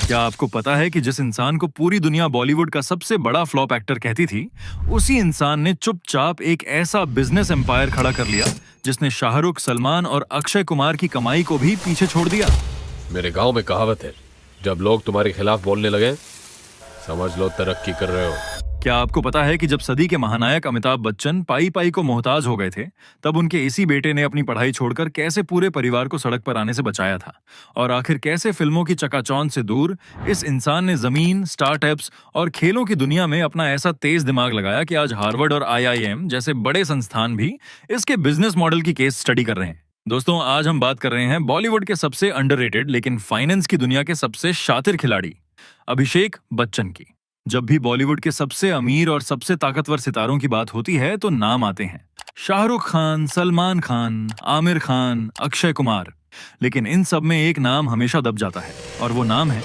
क्या आपको पता है कि जिस इंसान को पूरी दुनिया बॉलीवुड का सबसे बड़ा फ्लॉप एक्टर कहती थी, उसी इंसान ने चुपचाप एक ऐसा बिजनेस एम्पायर खड़ा कर लिया जिसने शाहरुख, सलमान और अक्षय कुमार की कमाई को भी पीछे छोड़ दिया। मेरे गांव में कहावत है, जब लोग तुम्हारे खिलाफ बोलने लगे समझ लो तरक्की कर रहे हो। क्या आपको पता है कि जब सदी के महानायक अमिताभ बच्चन पाई पाई को मोहताज हो गए थे, तब उनके इसी बेटे ने अपनी पढ़ाई छोड़कर कैसे पूरे परिवार को सड़क पर आने से बचाया था? और आखिर कैसे फिल्मों की चकाचौंध से दूर इस इंसान ने जमीन, स्टार्टअप्स और खेलों की दुनिया में अपना ऐसा तेज दिमाग लगाया कि आज हार्वर्ड और आईआईएम जैसे बड़े संस्थान भी इसके बिजनेस मॉडल की केस स्टडी कर रहे हैं। दोस्तों, आज हम बात कर रहे हैं बॉलीवुड के सबसे अंडररेटेड लेकिन फाइनेंस की दुनिया के सबसे शातिर खिलाड़ी अभिषेक बच्चन की। जब भी बॉलीवुड के सबसे अमीर और सबसे ताकतवर सितारों की बात होती है तो नाम आते हैं शाहरुख खान, सलमान खान, आमिर खान, अक्षय कुमार। लेकिन इन सब में एक नाम हमेशा दब जाता है और वो नाम है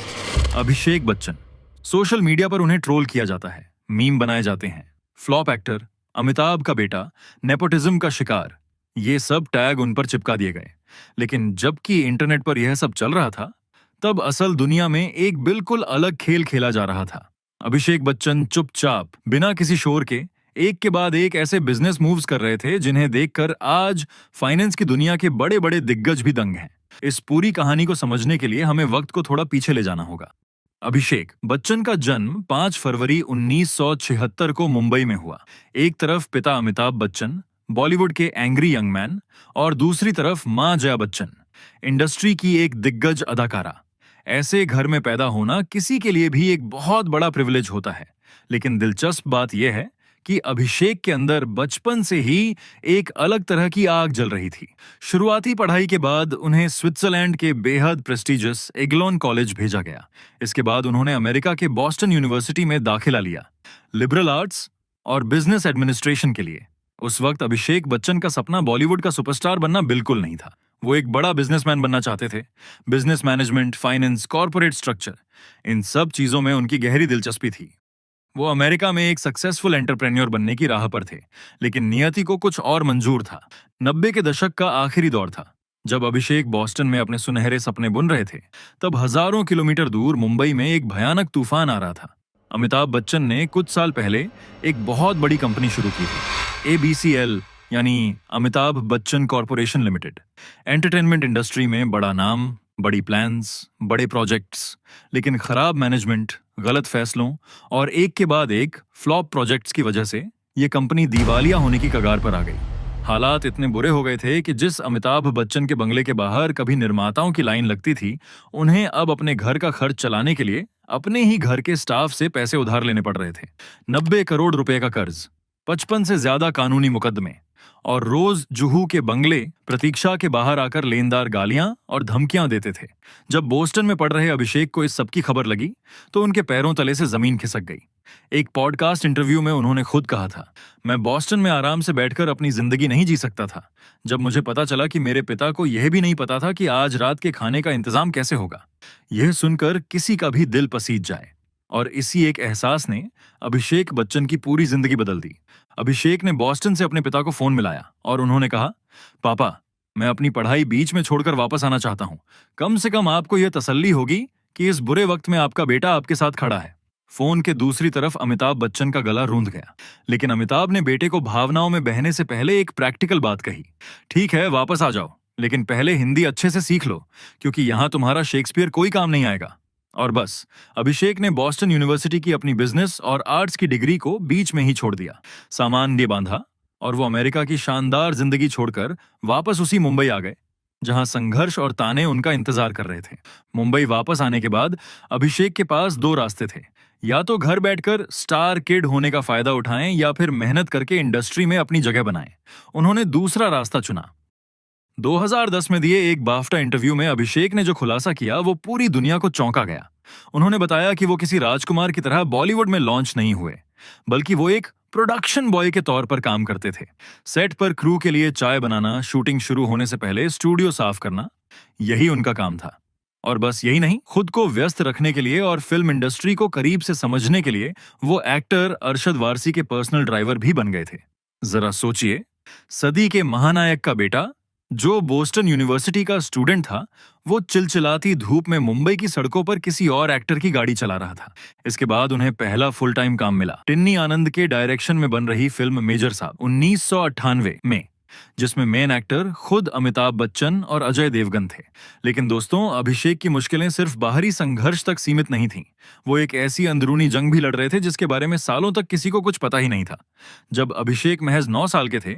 अभिषेक बच्चन। सोशल मीडिया पर उन्हें ट्रोल किया जाता है, मीम बनाए जाते हैं, फ्लॉप एक्टर, अमिताभ का बेटा, नेपोटिज्म का शिकार, ये सब टैग उन पर चिपका दिए गए। लेकिन जबकि इंटरनेट पर यह सब चल रहा था, तब असल दुनिया में एक बिल्कुल अलग खेल खेला जा रहा था। अभिषेक बच्चन चुपचाप, बिना किसी शोर के, एक के बाद एक ऐसे बिजनेस मूव्स कर रहे थे जिन्हें देखकर आज फाइनेंस की दुनिया के बड़े बड़े दिग्गज भी दंग हैं। इस पूरी कहानी को समझने के लिए हमें वक्त को थोड़ा पीछे ले जाना होगा। अभिषेक बच्चन का जन्म 5 फरवरी 1976 को मुंबई में हुआ। एक तरफ पिता अमिताभ बच्चन, बॉलीवुड के एंग्री यंग मैन, और दूसरी तरफ मां जया बच्चन, इंडस्ट्री की एक दिग्गज अदाकारा। ऐसे घर में पैदा होना किसी के लिए भी एक बहुत बड़ा प्रिविलेज होता है। लेकिन दिलचस्प बात यह है कि अभिषेक के अंदर बचपन से ही एक अलग तरह की आग जल रही थी। शुरुआती पढ़ाई के बाद उन्हें स्विट्जरलैंड के बेहद प्रेस्टिजियस एग्लोन कॉलेज भेजा गया। इसके बाद उन्होंने अमेरिका के बॉस्टन यूनिवर्सिटी में दाखिला लिया, लिबरल आर्ट्स और बिजनेस एडमिनिस्ट्रेशन के लिए। उस वक्त अभिषेक बच्चन का सपना बॉलीवुड का सुपरस्टार बनना बिल्कुल नहीं था। वो एक बड़ा बिजनेसमैन बनना चाहते थे। Business management, finance, corporate structure, इन सब चीजों में उनकी गहरी दिलचस्पी थी। वो अमेरिका में एक सक्सेसफुल एंटरप्रेन्योर बनने की राह पर थे, लेकिन नियति को कुछ और मंजूर था। 90 के दशक का आखिरी दौर था। जब अभिषेक बॉस्टन में अपने सुनहरे सपने बुन रहे थे, तब हजारों किलोमीटर दूर मुंबई में एक भयानक तूफान आ रहा था। अमिताभ बच्चन ने कुछ साल पहले एक बहुत बड़ी कंपनी शुरू की थी, ABCL, यानी Amitabh Bachchan corporation limited. Entertainment industry में बड़ा नाम, बड़ी प्लान्स, बड़े प्रोजेक्ट्स, लेकिन खराब मैनेजमेंट, गलत फैसलों और एक के बाद एक फ्लॉप प्रोजेक्ट्स की वजह से ये कंपनी दिवालिया होने की कगार पर आ गई। हालात इतने बुरे हो गए थे कि जिस अमिताभ बच्चन के बंगले के बाहर कभी निर्माताओं की लाइन लगती थी, उन्हें अब अपने घर का खर्च चलाने के लिए अपने ही घर के स्टाफ से पैसे उधार लेने पड़ रहे थे। 90 करोड़ रुपए का कर्ज, 55 से ज्यादा कानूनी मुकदमे और रोज जुहू के बंगले प्रतीक्षा के बाहर आकर लेनदार गालियां और धमकियां देते थे। जब बोस्टन में पढ़ रहे अभिषेक को इस सब की खबर लगी तो उनके पैरों तले से जमीन खिसक गई। एक पॉडकास्ट इंटरव्यू में उन्होंने खुद कहा था, मैं बॉस्टन में आराम से बैठकर अपनी जिंदगी नहीं जी सकता था। जब मुझे पता चला कि मेरे पिता को यह भी नहीं पता था कि आज रात के खाने का इंतजाम कैसे होगा, यह सुनकर किसी का भी दिल पसीज जाए। और इसी एक एहसास ने अभिषेक बच्चन की पूरी जिंदगी बदल दी। अभिषेक ने बॉस्टन से अपने पिता को फोन मिलाया और उन्होंने कहा, पापा, मैं अपनी पढ़ाई बीच में छोड़कर वापस आना चाहता हूं। कम से कम आपको यह तसल्ली होगी कि इस बुरे वक्त में आपका बेटा आपके साथ खड़ा है। फोन के दूसरी तरफ अमिताभ बच्चन का गला रूंध गया, लेकिन अमिताभ ने बेटे को भावनाओं में बहने से पहले एक प्रैक्टिकल बात कही, ठीक है, वापस आ जाओ, लेकिन पहले हिंदी अच्छे से सीख लो, क्योंकि यहां तुम्हारा शेक्सपियर कोई काम नहीं आएगा। और बस, अभिषेक ने बॉस्टन यूनिवर्सिटी की अपनी बिजनेस और आर्ट्स की डिग्री को बीच में ही छोड़ दिया, सामान ने बांधा और वो अमेरिका की शानदार जिंदगी छोड़कर वापस उसी मुंबई आ गए जहां संघर्ष और ताने उनका इंतजार कर रहे थे। मुंबई वापस आने के बाद अभिषेक के पास 2 रास्ते थे, या तो घर बैठकर स्टार किड होने का फायदा उठाएं या फिर मेहनत करके इंडस्ट्री में अपनी जगह बनाएं। उन्होंने दूसरा रास्ता चुना। 2010 में दिए एक बाफ्टा इंटरव्यू में अभिषेक ने जो खुलासा किया वो पूरी दुनिया को चौंका गया। उन्होंने बताया कि वो किसी राजकुमार की तरह बॉलीवुड में लॉन्च नहीं हुए, बल्कि वो एक प्रोडक्शन बॉय के तौर पर काम करते थे। सेट पर क्रू के लिए चाय बनाना, शूटिंग शुरू होने से पहले स्टूडियो साफ करना, यही उनका काम था। और बस यही नहीं, खुद को व्यस्त रखने के लिए और फिल्म इंडस्ट्री को करीब से समझने के लिए वो एक्टर अरशद वारसी के पर्सनल ड्राइवर भी बन गए थे। जरा सोचिए, सदी के महानायक का बेटा जो बोस्टन यूनिवर्सिटी का स्टूडेंट था, वो चिलचिलाती धूप में मुंबई की सड़कों पर किसी और एक्टर की गाड़ी चला रहा था। इसके बाद उन्हें पहला फुल टाइम काम मिला टिन्नी आनंद के डायरेक्शन में बन रही फिल्म मेजर साहब 1998 में, जिसमें मेन एक्टर खुद अमिताभ बच्चन और अजय देवगन थे। लेकिन दोस्तों, अभिषेक की मुश्किलें सिर्फ बाहरी संघर्ष तक सीमित नहीं थीं। वो एक ऐसी अंदरूनी जंग भी लड़ रहे थे जिसके बारे में सालों तक किसी को कुछ पता ही नहीं था। जब अभिषेक महज 9 साल के थे,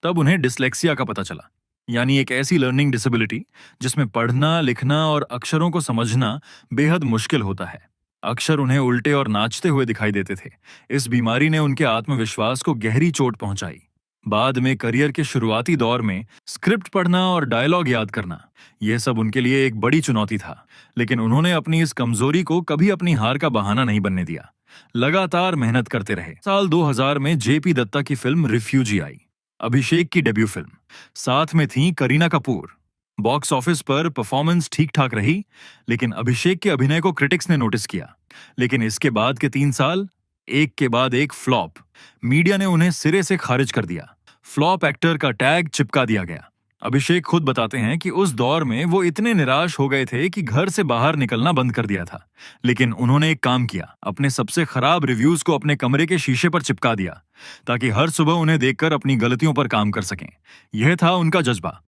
तब उन्हें डिसलेक्सिया का पता चला, यानी एक ऐसी लर्निंग डिसेबिलिटी जिसमें पढ़ना, लिखना और अक्षरों को समझना बेहद मुश्किल होता है। अक्षर उन्हें उल्टे और नाचते हुए दिखाई देते थे। इस बीमारी ने उनके आत्मविश्वास को गहरी चोट पहुंचाई। बाद में करियर के शुरुआती दौर में स्क्रिप्ट पढ़ना और डायलॉग याद करना, यह सब उनके लिए एक बड़ी चुनौती था। लेकिन उन्होंने अपनी इस कमजोरी को कभी अपनी हार का बहाना नहीं बनने दिया। लगातार मेहनत करते रहे। साल 2000 में जेपी दत्ता की फिल्म रिफ्यूजी आई, अभिषेक की डेब्यू फिल्म। साथ में थी करीना कपूर। बॉक्स ऑफिस पर परफॉर्मेंस ठीक ठाक रही, लेकिन अभिषेक के अभिनय को क्रिटिक्स ने नोटिस किया। लेकिन इसके बाद के 3 साल एक के बाद एक फ्लॉप। मीडिया ने उन्हें सिरे से खारिज कर दिया। फ्लॉप एक्टर का टैग चिपका दिया गया। अभिषेक खुद बताते हैं कि उस दौर में वो इतने निराश हो गए थे कि घर से बाहर निकलना बंद कर दिया था। लेकिन उन्होंने एक काम किया, अपने सबसे खराब रिव्यूज को अपने कमरे के शीशे पर चिपका दिया, ताकि हर सुबह उन्हें देखकर अपनी गलतियों पर काम कर सकें। यह था उनका जज्बा।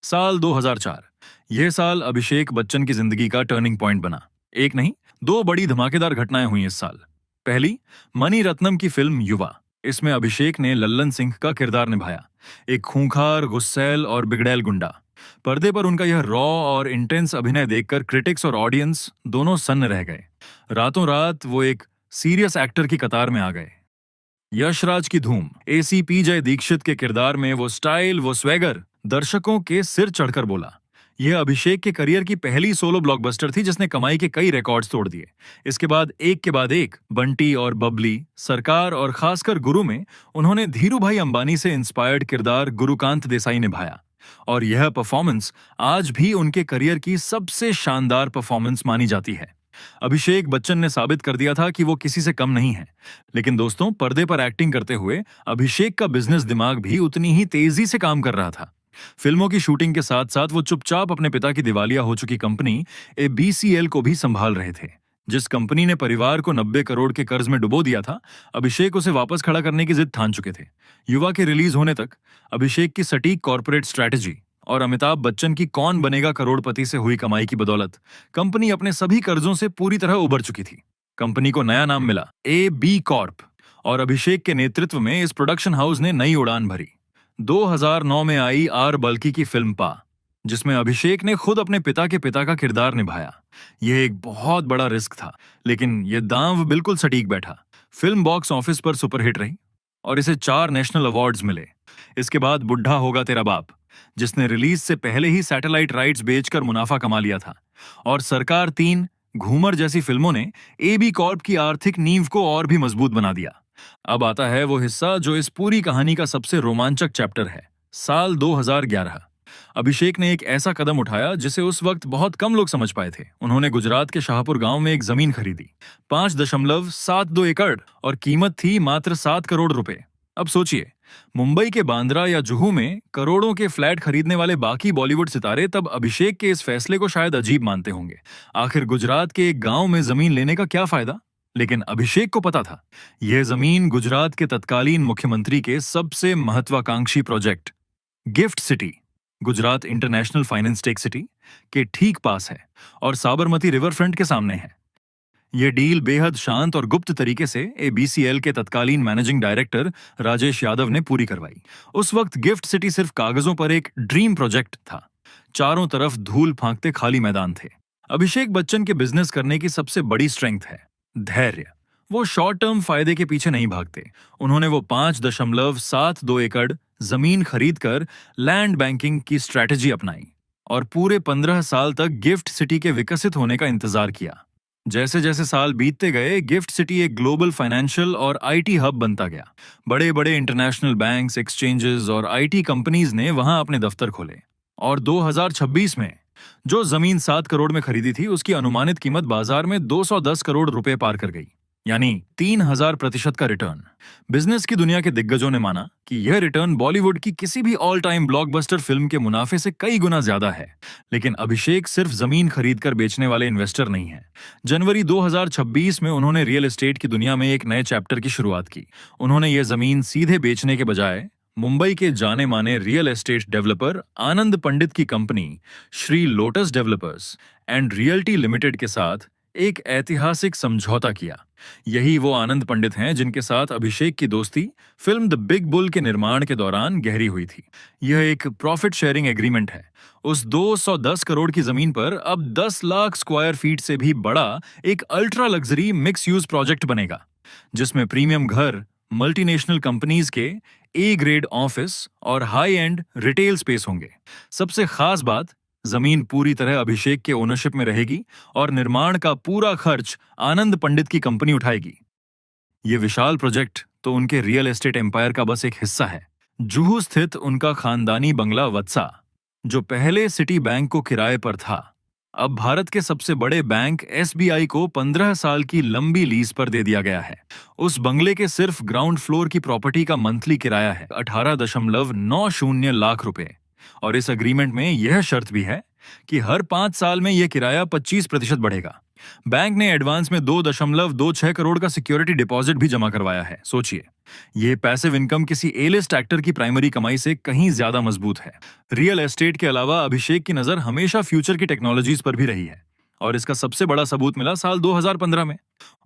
साल 2004, यह साल अभिषेक बच्चन की जिंदगी का टर्निंग पॉइंट बना। एक नहीं, 2 बड़ी धमाकेदार घटनाएं हुई इस साल। पहली, मणि रत्नम की फिल्म युवा। इसमें अभिषेक ने लल्लन सिंह का किरदार निभाया, एक खूंखार, गुस्सैल और बिगड़ैल गुंडा। पर्दे पर उनका यह रॉ और इंटेंस अभिनय देखकर क्रिटिक्स और ऑडियंस दोनों सन्न रह गए। रातों रात वो एक सीरियस एक्टर की कतार में आ गए। यशराज की धूम, एसीपी जय दीक्षित के किरदार में वो स्टाइल, वो स्वैगर दर्शकों के सिर चढ़कर बोला। यह अभिषेक के करियर की पहली सोलो ब्लॉकबस्टर थी जिसने कमाई के कई रिकॉर्ड्स तोड़ दिए। इसके बाद एक बंटी और बबली, सरकार और खासकर गुरु में उन्होंने धीरू भाई अंबानी से इंस्पायर्ड किरदार गुरुकांत देसाई निभाया। और यह परफॉर्मेंस आज भी उनके करियर की सबसे शानदार परफॉर्मेंस मानी जाती है। अभिषेक बच्चन ने साबित कर दिया था कि वो किसी से कम नहीं है। लेकिन दोस्तों, पर्दे पर एक्टिंग करते हुए अभिषेक का बिजनेस दिमाग भी उतनी ही तेजी से काम कर रहा था। फिल्मों की शूटिंग के साथ साथ वो चुपचाप अपने पिता की दिवालिया हो चुकी कंपनी बीसीएल को भी संभाल रहे थे। जिस कंपनी ने परिवार को 90 करोड़ के कर्ज में डुबो दिया था, अभिषेक उसे वापस खड़ा करने की जिद ठान चुके थे। युवा के रिलीज होने तक अभिषेक की सटीक कॉर्पोरेट स्ट्रैटेजी और अमिताभ बच्चन की कौन बनेगा करोड़पति से हुई कमाई की बदौलत कंपनी अपने सभी कर्जों से पूरी तरह उबर चुकी थी। कंपनी को नया नाम मिला AB कॉर्प, और अभिषेक के नेतृत्व में इस प्रोडक्शन हाउस ने नई उड़ान भरी। 2009 में आई आर बल्की की फिल्म पा, जिसमें अभिषेक ने खुद अपने पिता के पिता का किरदार निभाया। यह एक बहुत बड़ा रिस्क था, लेकिन यह दांव बिल्कुल सटीक बैठा। फिल्म बॉक्स ऑफिस पर सुपरहिट रही और इसे 4 नेशनल अवार्ड्स मिले। इसके बाद बुढ़ा होगा तेरा बाप, जिसने रिलीज से पहले ही सैटेलाइट राइट्स बेचकर मुनाफा कमा लिया था, और सरकार 3, घूमर जैसी फिल्मों ने AB कॉर्प की आर्थिक नींव को और भी मजबूत बना दिया। अब आता है वो हिस्सा जो इस पूरी कहानी का सबसे रोमांचक चैप्टर है। साल 2011, अभिषेक ने एक ऐसा कदम उठाया जिसे उस वक्त बहुत कम लोग समझ पाए थे। उन्होंने गुजरात के शाहपुर गांव में एक जमीन खरीदी, 5.72 एकड़, और कीमत थी मात्र 7 करोड़ रुपए। अब सोचिए, मुंबई के बांद्रा या जुहू में करोड़ों के फ्लैट खरीदने वाले बाकी बॉलीवुड सितारे तब अभिषेक के इस फैसले को शायद अजीब मानते होंगे। आखिर गुजरात के एक गांव में जमीन लेने का क्या फायदा? लेकिन अभिषेक को पता था, यह जमीन गुजरात के तत्कालीन मुख्यमंत्री के सबसे महत्वाकांक्षी project gift city, Gujarat international finance tech city के ठीक पास है और साबरमती रिवर फ्रंट के सामने है। यह डील बेहद शांत और गुप्त तरीके से BCL के तत्कालीन मैनेजिंग डायरेक्टर राजेश यादव ने पूरी करवाई। उस वक्त गिफ्ट सिटी सिर्फ कागजों पर एक ड्रीम प्रोजेक्ट था। चारों तरफ धूल फांकते खाली मैदान थे। अभिषेक बच्चन के बिजनेस करने की सबसे बड़ी स्ट्रेंथ है धैर्य। वो शॉर्ट टर्म फायदे के पीछे नहीं भागते। उन्होंने वो 5.72 एकड़ जमीन खरीदकर लैंड बैंकिंग की स्ट्रैटेजी अपनाई और पूरे 15 साल तक गिफ्ट सिटी के विकसित होने का इंतजार किया। जैसे जैसे साल बीतते गए, गिफ्ट सिटी एक ग्लोबल फाइनेंशियल और IT हब बनता गया। बड़े बड़े इंटरनेशनल बैंक्स, एक्सचेंजेस और IT कंपनीज ने वहां अपने दफ्तर खोले। और 2026 में जो जमीन 7 करोड़ में खरीदी थी, उसकी अनुमानित कीमत बाजार में 210 करोड़ रुपए पार कर गई। यानी 3000% का रिटर्न। बिजनेस की दुनिया के दिग्गजों ने माना कि यह रिटर्न बॉलीवुड की किसी भी ऑल टाइम ब्लॉकबस्टर फिल्म के मुनाफे से कई गुना ज्यादा है। लेकिन अभिषेक सिर्फ जमीन खरीदकर बेचने वाले इन्वेस्टर नहीं है। जनवरी 2026 में उन्होंने रियल एस्टेट की दुनिया में एक नए चैप्टर की शुरुआत की। उन्होंने ये जमीन सीधे बेचने के बजाय मुंबई के जाने माने रियल एस्टेट डेवलपर आनंद पंडित की company Shri lotus developers and realty limited के साथ एक ऐतिहासिक समझौता किया। यही वो आनंद पंडित हैं जिनके साथ अभिषेक की दोस्ती फिल्म द बिग बुल के निर्माण के दौरान गहरी हुई थी। यह एक प्रॉफिट शेयरिंग एग्रीमेंट है। उस 210 करोड़ की जमीन पर अब 10 लाख स्क्वायर फीट से भी बड़ा एक ultra luxury mix use project बनेगा, जिसमें प्रीमियम घर, मल्टीनेशनल कंपनीज के ए ग्रेड ऑफिस और हाई एंड रिटेल स्पेस होंगे। सबसे खास बात, जमीन पूरी तरह अभिषेक के ओनरशिप में रहेगी और निर्माण का पूरा खर्च आनंद पंडित की कंपनी उठाएगी। ये विशाल प्रोजेक्ट तो उनके रियल एस्टेट एम्पायर का बस एक हिस्सा है। जुहू स्थित उनका खानदानी बंगला वत्सा, जो पहले सिटी बैंक को किराए पर था, अब भारत के सबसे बड़े बैंक एसबीआई को 15 साल की लंबी लीज पर दे दिया गया है। उस बंगले के सिर्फ ग्राउंड फ्लोर की प्रॉपर्टी का मंथली किराया है 18.90 लाख रुपए। और इस अग्रीमेंट में यह शर्त भी है कि हर 5 साल में यह किराया 25% बढ़ेगा। बैंक ने एडवांस में 2.26 करोड़ का सिक्योरिटी डिपॉजिट भी जमा करवाया है। सोचिए, यह पैसिव इनकम किसी ए लिस्ट एक्टर की प्राइमरी कमाई से कहीं ज्यादा मजबूत है। रियल एस्टेट के अलावा अभिषेक की नजर हमेशा फ्यूचर की टेक्नोलॉजीज पर भी रही है, और इसका सबसे बड़ा सबूत मिला साल 2015 में।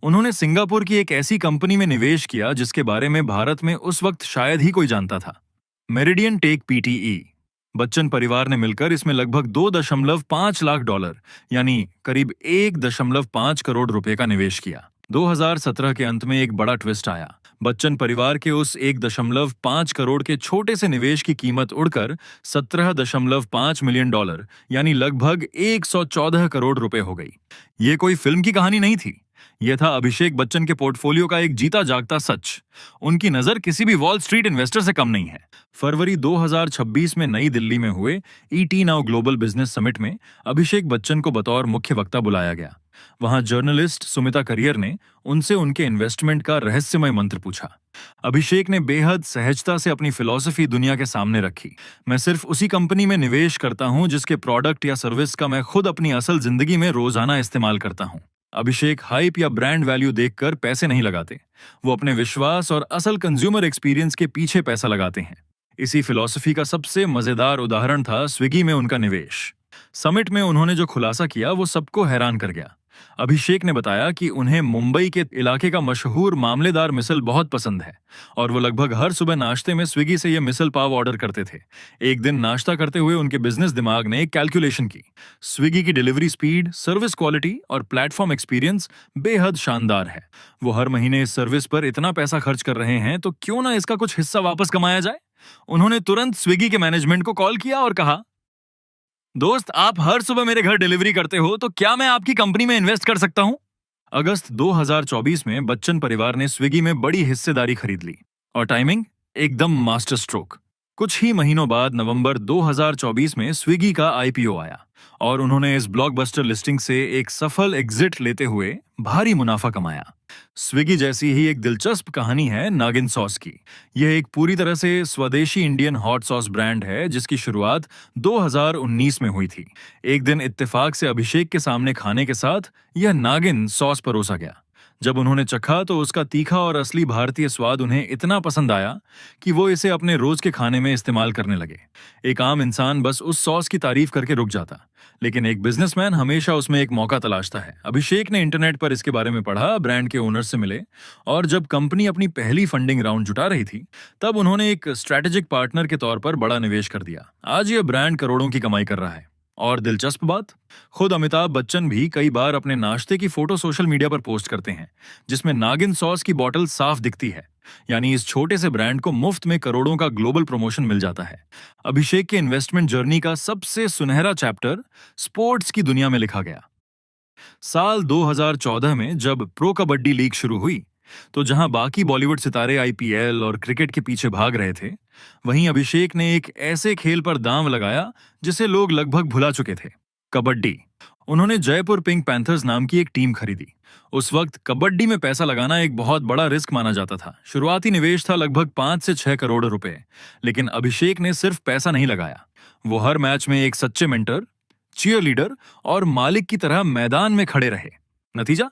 उन्होंने सिंगापुर की एक ऐसी कंपनी में निवेश किया जिसके बारे में भारत में उस वक्त शायद ही कोई जानता था, मेरिडियन टेक पीटीई। बच्चन परिवार ने मिलकर इसमें लगभग $2.5 लाख यानी करीब 1.5 करोड़ रुपए का निवेश किया। 2017 के अंत में एक बड़ा ट्विस्ट आया। बच्चन परिवार के उस 1.5 करोड़ के छोटे से निवेश की कीमत उड़कर $17.5 मिलियन यानी लगभग 114 करोड़ रुपए हो गई। ये कोई फिल्म की कहानी नहीं थी, यह था अभिषेक बच्चन के पोर्टफोलियो का एक जीता जागता सच। उनकी नजर किसी भी वॉल स्ट्रीट इन्वेस्टर से कम नहीं है। फरवरी 2026 में नई दिल्ली में हुए ET now global business summit में अभिषेक बच्चन को बतौर मुख्य वक्ता बुलाया गया। वहां जर्नलिस्ट सुमिता करियर ने उनसे उनके इन्वेस्टमेंट का रहस्यमय मंत्र पूछा। अभिषेक ने बेहद सहजता से अपनी फिलॉसफी दुनिया के सामने रखी। मैं सिर्फ उसी कंपनी में निवेश करता हूं जिसके प्रोडक्ट या सर्विस का मैं खुद अपनी असल जिंदगी में रोजाना इस्तेमाल करता हूं। अभिषेक हाइप या ब्रांड वैल्यू देखकर पैसे नहीं लगाते, वो अपने विश्वास और असल कंज्यूमर एक्सपीरियंस के पीछे पैसा लगाते हैं। इसी फिलॉसफी का सबसे मजेदार उदाहरण था स्विगी में उनका निवेश। समिट में उन्होंने जो खुलासा किया वो सबको हैरान कर गया। अभिषेक ने बताया कि उन्हें मुंबई के इलाके का मशहूर मामलेदार मिसल बहुत पसंद है और वो लगभग हर सुबह नाश्ते में स्विगी से ये मिसल पाव ऑर्डर करते थे। एक दिन नाश्ता करते हुए उनके बिजनेस दिमाग ने एक कैलकुलेशन की। स्विगी की डिलीवरी स्पीड, सर्विस क्वालिटी और प्लेटफॉर्म एक्सपीरियंस बेहद शानदार है। वो हर महीने इस सर्विस पर इतना पैसा खर्च कर रहे हैं, तो क्यों ना इसका कुछ हिस्सा वापस कमाया जाए। उन्होंने तुरंत स्विगी के मैनेजमेंट को कॉल किया और कहा, दोस्त, आप हर सुबह मेरे घर डिलीवरी करते हो, तो क्या मैं आपकी कंपनी में इन्वेस्ट कर सकता हूं? अगस्त 2024 में बच्चन परिवार ने स्विगी में बड़ी हिस्सेदारी खरीद ली और टाइमिंग एकदम मास्टर स्ट्रोक। कुछ ही महीनों बाद नवंबर 2024 में स्विगी का आईपीओ आया और उन्होंने इस ब्लॉकबस्टर लिस्टिंग से एक सफल एग्जिट लेते हुए भारी मुनाफा कमाया। स्विगी जैसी ही एक दिलचस्प कहानी है नागिन सॉस की। यह एक पूरी तरह से स्वदेशी इंडियन हॉट सॉस ब्रांड है जिसकी शुरुआत 2019 में हुई थी। एक दिन इत्तेफाक से अभिषेक के सामने खाने के साथ यह नागिन सॉस परोसा गया। जब उन्होंने चखा तो उसका तीखा और असली भारतीय स्वाद उन्हें इतना पसंद आया कि वो इसे अपने रोज के खाने में इस्तेमाल करने लगे। एक आम इंसान बस उस सॉस की तारीफ करके रुक जाता, लेकिन एक बिजनेसमैन हमेशा उसमें एक मौका तलाशता है। अभिषेक ने इंटरनेट पर इसके बारे में पढ़ा, ब्रांड के ओनर से मिले और जब कंपनी अपनी पहली फंडिंग राउंड जुटा रही थी तब उन्होंने एक स्ट्रैटेजिक पार्टनर के तौर पर बड़ा निवेश कर दिया। आज यह ब्रांड करोड़ों की कमाई कर रहा है। और दिलचस्प बात, खुद अमिताभ बच्चन भी कई बार अपने नाश्ते की फोटो सोशल मीडिया पर पोस्ट करते हैं जिसमें नागिन सॉस की बोतल साफ दिखती है। यानी इस छोटे से ब्रांड को मुफ्त में करोड़ों का ग्लोबल प्रमोशन मिल जाता है। अभिषेक के इन्वेस्टमेंट जर्नी का सबसे सुनहरा चैप्टर स्पोर्ट्स की दुनिया में लिखा गया। साल 2014 में जब प्रो कबड्डी लीग शुरू हुई तो जहां बाकी बॉलीवुड सितारे आईपीएल और क्रिकेट के पीछे भाग रहे थे, वहीं अभिषेक ने एक ऐसे खेल पर दांव लगाया जिसे लोग लगभग भुला चुके थे, कबड्डी। उन्होंने जयपुर पिंक पैंथर्स नाम की एक टीम खरीदी। उस वक्त कबड्डी में पैसा लगाना एक बहुत बड़ा रिस्क माना जाता था। शुरुआती निवेश था लगभग 5 से 6 करोड़ रुपए। लेकिन अभिषेक ने सिर्फ पैसा नहीं लगाया, वो हर मैच में एक सच्चे मेंटर, चीयर लीडर और मालिक की तरह मैदान में खड़े रहे। नतीजा,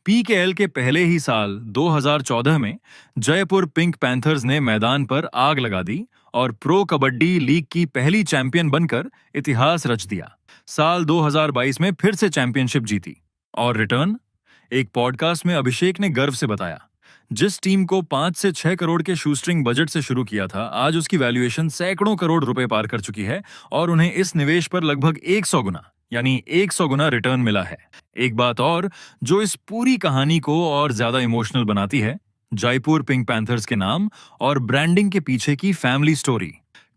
पीकेएल के पहले ही साल 2014 में जयपुर पिंक पैंथर्स ने मैदान पर आग लगा दी और प्रो कबड्डी लीग की पहली चैंपियन बनकर इतिहास रच दिया। साल 2022 में फिर से चैंपियनशिप जीती। और रिटर्न, एक पॉडकास्ट में अभिषेक ने गर्व से बताया, जिस टीम को 5 से 6 करोड़ के शूस्ट्रिंग बजट से शुरू किया था, आज उसकी वैल्यूएशन सैकड़ों करोड़ रुपए पार कर चुकी है और उन्हें इस निवेश पर लगभग 100 गुना यानी 100 गुना रिटर्न मिला है। एक बात और जो इस पूरी कहानी को और ज्यादा इमोशनल बनाती है, जयपुर पिंक पैंथर्स के नाम और ब्रांडिंग के पीछे की फैमिली स्टोरी।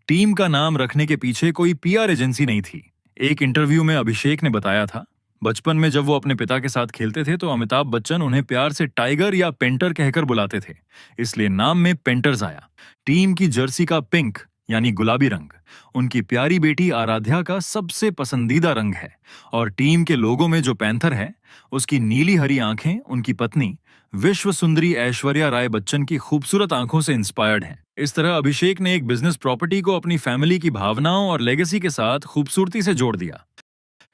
टीम का नाम रखने के पीछे कोई पीआर एजेंसी नहीं थी। एक इंटरव्यू में अभिषेक ने बताया था, बचपन में जब वो अपने पिता के साथ खेलते थे तो अमिताभ बच्चन उन्हें प्यार से टाइगर या पेंटर कहकर बुलाते थे, इसलिए नाम में पेंटर्स आया। टीम की जर्सी का पिंक यानी गुलाबी रंग उनकी प्यारी बेटी आराध्या का सबसे पसंदीदा रंग है और टीम के लोगों में जो पैंथर है उसकी नीली हरी आंखें उनकी पत्नी विश्व सुंदरी ऐश्वर्या राय बच्चन की खूबसूरत आंखों से इंस्पायर्ड हैं। इस तरह अभिषेक ने एक बिजनेस प्रॉपर्टी को अपनी फैमिली की भावनाओं और लेगेसी के साथ खूबसूरती से जोड़ दिया।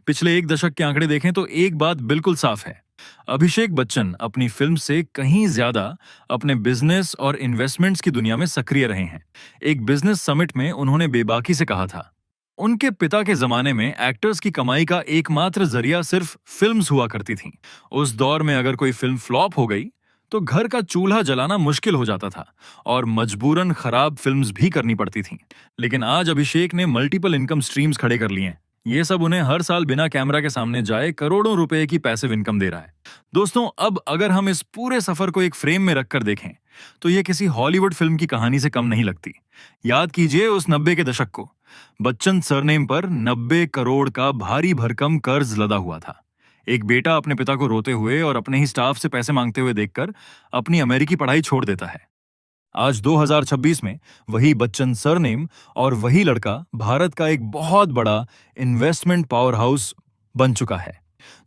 पिछले एक दशक के आंकड़े देखें तो एक बात बिल्कुल साफ है, अभिषेक बच्चन अपनी फिल्म से कहीं ज्यादा अपने बिजनेस और इन्वेस्टमेंट्स की दुनिया में सक्रिय रहे हैं। एक बिजनेस समिट में उन्होंने बेबाकी से कहा था, उनके पिता के जमाने में एक्टर्स की कमाई का एकमात्र जरिया सिर्फ फिल्म्स हुआ करती थीं। उस दौर में अगर कोई फिल्म फ्लॉप हो गई तो घर का चूल्हा जलाना मुश्किल हो जाता था और मजबूरन खराब फिल्म्स भी करनी पड़ती थीं। लेकिन आज अभिषेक ने मल्टीपल इनकम स्ट्रीम्स खड़े कर लिए हैं। ये सब उन्हें हर साल बिना कैमरा के सामने जाए करोड़ों रुपए की पैसिव इनकम दे रहा है। दोस्तों, अब अगर हम इस पूरे सफर को एक फ्रेम में रखकर देखें तो ये किसी हॉलीवुड फिल्म की कहानी से कम नहीं लगती। याद कीजिए उस 90 के दशक को। बच्चन सरनेम पर 90 करोड़ का भारी भरकम कर्ज लदा हुआ था। एक बेटा अपने पिता को रोते हुए और अपने ही स्टाफ से पैसे मांगते हुए देखकर अपनी अमेरिकी पढ़ाई छोड़ देता है। आज 2026 में वही बच्चन सरनेम और वही लड़का भारत का एक बहुत बड़ा इन्वेस्टमेंट पावर हाउस बन चुका है।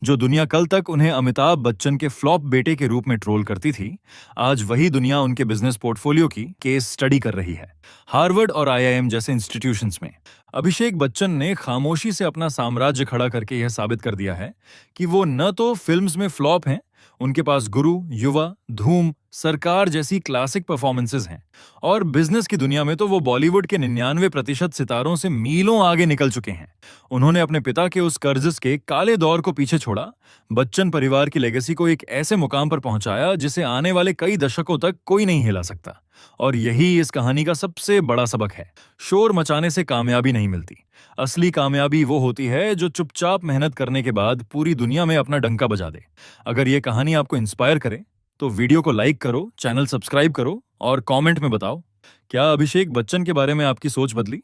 जो दुनिया कल तक उन्हें अमिताभ बच्चन के फ्लॉप बेटे के रूप में ट्रोल करती थी, आज वही दुनिया उनके बिजनेस पोर्टफोलियो की केस स्टडी कर रही है, हार्वर्ड और आईआईएम जैसे इंस्टीट्यूशंस में। अभिषेक बच्चन ने खामोशी से अपना साम्राज्य खड़ा करके यह साबित कर दिया है कि वो न तो फिल्म्स में फ्लॉप हैं, उनके पास गुरु, युवा, धूम, सरकार जैसी क्लासिक परफॉर्मेंसेज हैं और बिजनेस की दुनिया में तो वो बॉलीवुड के 99% सितारों से मीलों आगे निकल चुके हैं। उन्होंने अपने पिता के उस कर्ज के काले दौर को पीछे छोड़ा, बच्चन परिवार की लेगेसी को एक ऐसे मुकाम पर पहुंचाया जिसे आने वाले कई दशकों तक कोई नहीं हिला सकता। और यही इस कहानी का सबसे बड़ा सबक है, शोर मचाने से कामयाबी नहीं मिलती। असली कामयाबी वो होती है जो चुपचाप मेहनत करने के बाद पूरी दुनिया में अपना डंका बजा दे। अगर ये कहानी आपको इंस्पायर करे तो वीडियो को लाइक करो, चैनल सब्सक्राइब करो और कमेंट में बताओ, क्या अभिषेक बच्चन के बारे में आपकी सोच बदली?